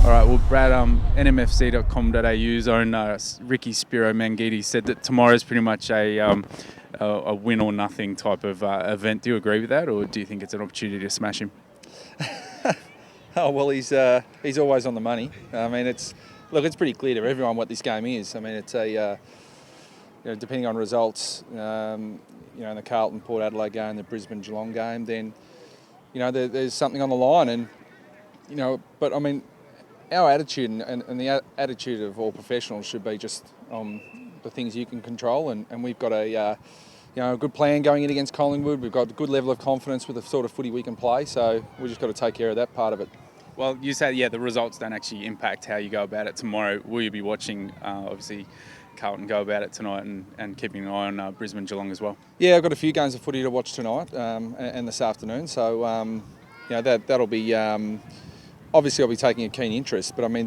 All right, well, Brad, nmfc.com.au's own Ricky Spiro Mangidi said that tomorrow's pretty much a win or nothing type of event. Do you agree with that, or do you think it's an opportunity to smash him? Oh well, he's always on the money. I mean, it's pretty clear to everyone what this game is. I mean, it's depending on results, in the Carlton Port Adelaide game, the Brisbane Geelong game, then there's something on the line, and but I mean, our attitude and the attitude of all professionals should be just the things you can control, and we've got a good plan going in against Collingwood. We've got a good level of confidence with the sort of footy we can play, so we've just got to take care of that part of it. Well, you said, the results don't actually impact how you go about it tomorrow. Will you be watching, obviously, Carlton go about it tonight and keeping an eye on Brisbane Geelong as well? Yeah, I've got a few games of footy to watch tonight and this afternoon, so that'll be... obviously, I'll be taking a keen interest, but I mean,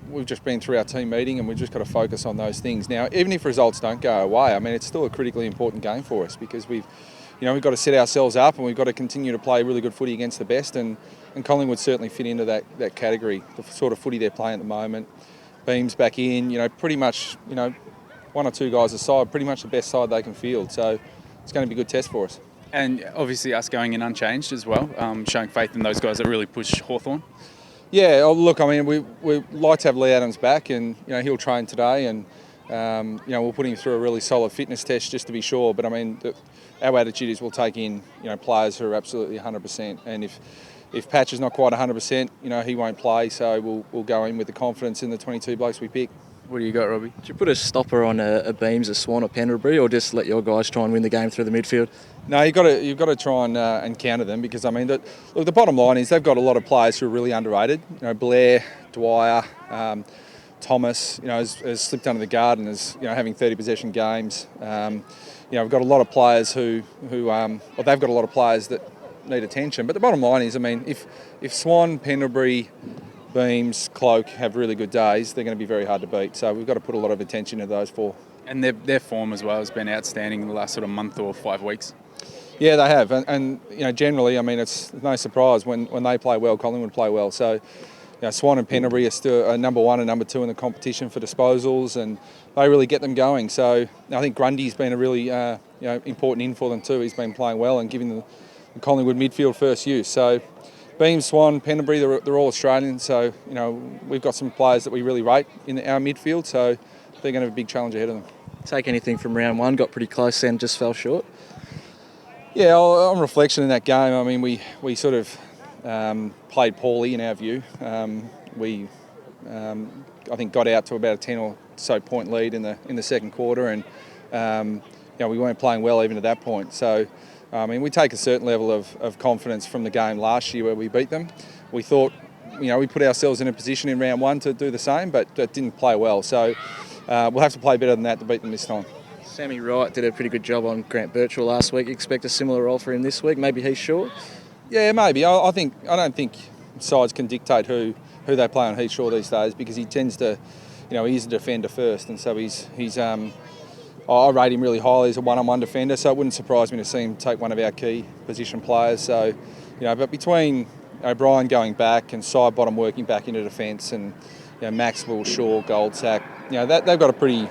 we've just been through our team meeting and we've just got to focus on those things. Now, even if results don't go our way, I mean, it's still a critically important game for us because we've got to set ourselves up and we've got to continue to play really good footy against the best, and Collingwood certainly fit into that category, the sort of footy they're playing at the moment. Beam's back in, pretty much, one or two guys aside, pretty much the best side they can field, so it's going to be a good test for us. And obviously us going in unchanged as well, showing faith in those guys that really push Hawthorn. Yeah, look, I mean, we like to have Lee Adams back, and he'll train today, and we'll put him through a really solid fitness test just to be sure. But I mean, our attitude is we'll take in players who are absolutely 100%, and if Patch is not quite 100%, he won't play. So we'll go in with the confidence in the 22 blokes we pick. What do you got, Robbie? Do you put a stopper on a Beams, a Swan, or Pendlebury, or just let your guys try and win the game through the midfield? No, you've got to try and counter them, because I mean, the bottom line is they've got a lot of players who are really underrated. Blair, Dwyer, Thomas, has slipped under the guard and is having 30 possession games. We've got a lot of players they've got a lot of players that need attention. But the bottom line is, I mean, if Swan, Pendlebury, Beams, Cloke have really good days, they're going to be very hard to beat. So we've got to put a lot of attention to those four. And their form as well has been outstanding in the last sort of month or 5 weeks. Yeah, they have. And generally, I mean, it's no surprise when they play well, Collingwood play well. So Swan and Pendlebury are still number one and number two in the competition for disposals, and they really get them going. So I think Grundy's been a really important in for them too. He's been playing well and giving the Collingwood midfield first use. So Beam, Swan, Pendlebury, they're all Australians, so we've got some players that we really rate in our midfield, so they're going to have a big challenge ahead of them. Take anything from round one, got pretty close then, just fell short? Yeah, on reflection in that game, I mean, we sort of played poorly in our view. We I think got out to about a 10 or so point lead in the second quarter, and we weren't playing well even at that point. So I mean, we take a certain level of confidence from the game last year where we beat them. We thought, we put ourselves in a position in round one to do the same, but didn't play well. So we'll have to play better than that to beat them this time. Sammy Wright did a pretty good job on Grant Birchall last week. Expect a similar role for him this week? Maybe he's short? Yeah, maybe. I don't think sides can dictate who they play on Heath Shaw these days, because he tends to, he's a defender first, and so he's I rate him really highly as a one-on-one defender, so it wouldn't surprise me to see him take one of our key position players. So, but between O'Brien going back and Sidebottom working back into defence, and Maxwell, Shaw, Goldsack, they've got a pretty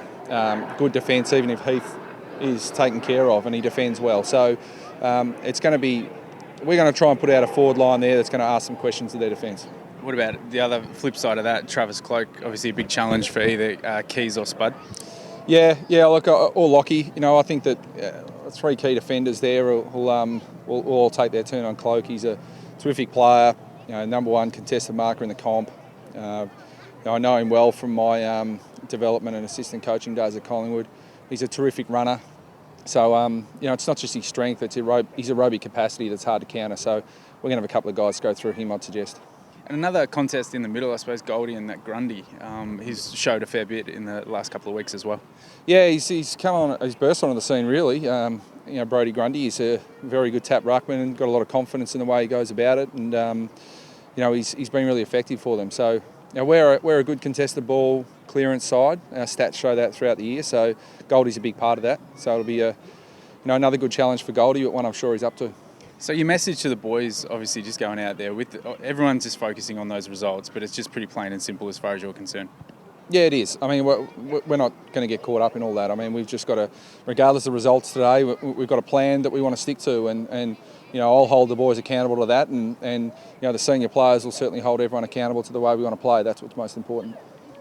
good defence, even if Heath is taken care of and he defends well. So we're going to try and put out a forward line there that's going to ask some questions of their defence. What about the other flip side of that? Travis Cloke, obviously a big challenge for either Keys or Spud. Yeah, look, or Lockie. I think that three key defenders there will all take their turn on Cloke. He's a terrific player, number one contested marker in the comp. I know him well from my development and assistant coaching days at Collingwood. He's a terrific runner. So, it's not just his strength, it's his aerobic capacity that's hard to counter. So we're going to have a couple of guys go through him, I'd suggest. And another contest in the middle, I suppose, Goldie and that Grundy. He's showed a fair bit in the last couple of weeks as well. Yeah, he's burst onto the scene really. Brodie Grundy is a very good tap ruckman and got a lot of confidence in the way he goes about it, and he's been really effective for them. So we're a good contested ball clearance side. Our stats show that throughout the year. So Goldie's a big part of that. So it'll be another good challenge for Goldie, but one I'm sure he's up to. So your message to the boys, obviously, just going out there with everyone's just focusing on those results, but it's just pretty plain and simple as far as you're concerned. Yeah, it is. I mean, we're not going to get caught up in all that. I mean, we've just got to, regardless of results today, we've got a plan that we want to stick to, and I'll hold the boys accountable to that, and the senior players will certainly hold everyone accountable to the way we want to play. That's what's most important.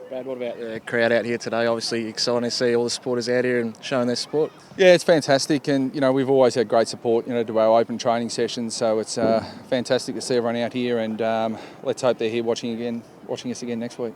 Brad, what about the crowd out here today? Obviously exciting to see all the supporters out here and showing their support. Yeah, it's fantastic, and we've always had great support, to our open training sessions. So it's fantastic to see everyone out here, and let's hope they're here watching us again next week.